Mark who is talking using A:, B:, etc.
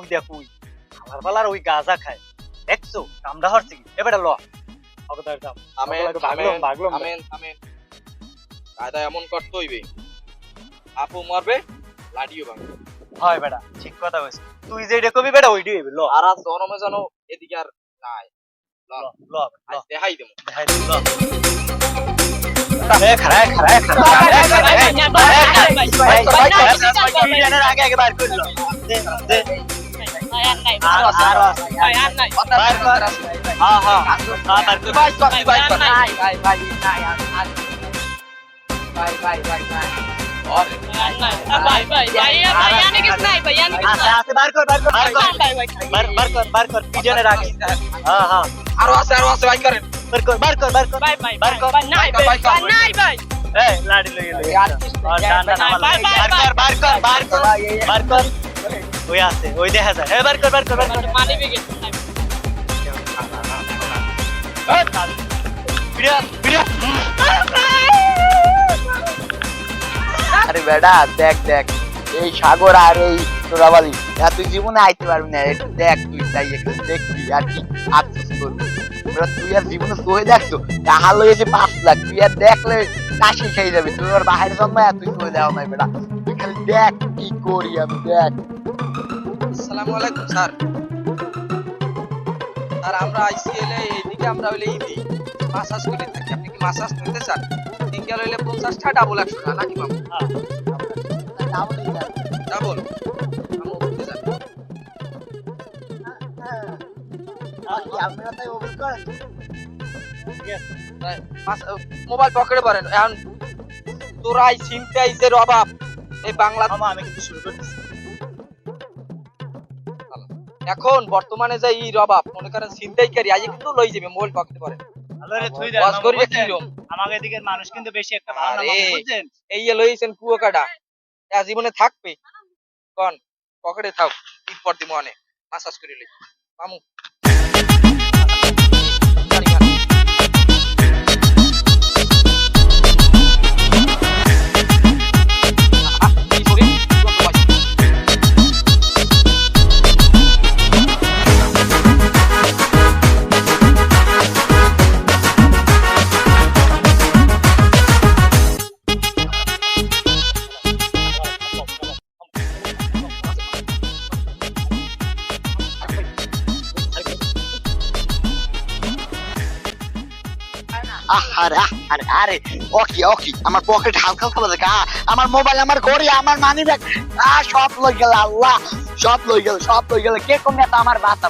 A: দিয়া কই আমার বালার ওই গাঁজা খায় দেখছো কামড়া হচ্ছে কি এবারে ল অগদার দাম
B: আমেন কায়দা এমন করতে হইবে আপু মারবে লাডিও ভাঙবে
A: হয় বেটা ঠিক কথা কইছিস তুই যেটা কবি বেটা ওইটাই হইবে ল
B: আর জনমে জানো এদিকে আর নাই
A: ল ল
B: দেখাই দেবো
A: দেখাই দে ল খারাপ আগে আগে বার করলো দে দে
B: আরো আছে ভাই করেন
A: লাড়ি লইয়ে ওই আছে ওই দেখা যায় বার কর
C: আরে বেটা দেখ দেখ এই সাগর আর এই চোরাবালি তুই জীবনে আইতে পারবি না একটু দেখ তুই তাই একটু দেখবি আর কি আফসোস করবি তুই আর জীবনে সহে দেখছো টাকা লইয়েছে 5 লাখ তুই আর দেখলে কাশি খেয়ে যাবি তুই আর বাহির জন্মায় তুই সহে দেওয়া নাই বেটা তুই খালি দেখ কি করি আমি দেখ।
B: আসসালামু আলাইকুম স্যার আমরা আইসিএল এইদিকে আমরা হইলে ইদি মাসাজ করে থাকি আপনি কি মাসাজ নিতে চান সিঙ্গেল হইলে 50 টাকা ডাবল 100 টাকা নাকি মামু ডাবল মামু বলতে চান মোবাইল পকেটে পড়েন এখন তোরাই সিনটাইজের অভাব এই বাংলা
A: আমি কিন্তু শুরু করতেছি
B: এখন বর্তমানে যে এই অভাব মনে করেন ছিনতাইকারী আজ কিন্তু লই যাবে মোবাইল পকেটে পড়েন
A: আমাদের দিকের মানুষ কিন্তু বেশি একটা ভালো না বুঝছেন
B: এই লইছেন কুয়াকাটা জীবনে থাকবে কোন পকেটে থাক ঈদ পর দিমো অনেক মাসাজ করে লই মামু
C: আরে ওকে আমার পকেট হালকা হালকা আমার মোবাইল আমার ঘড়ি আমার মানি ব্যাগ সব লই গেল আল্লাহ সব লই গেল কে কোন আমার বাসা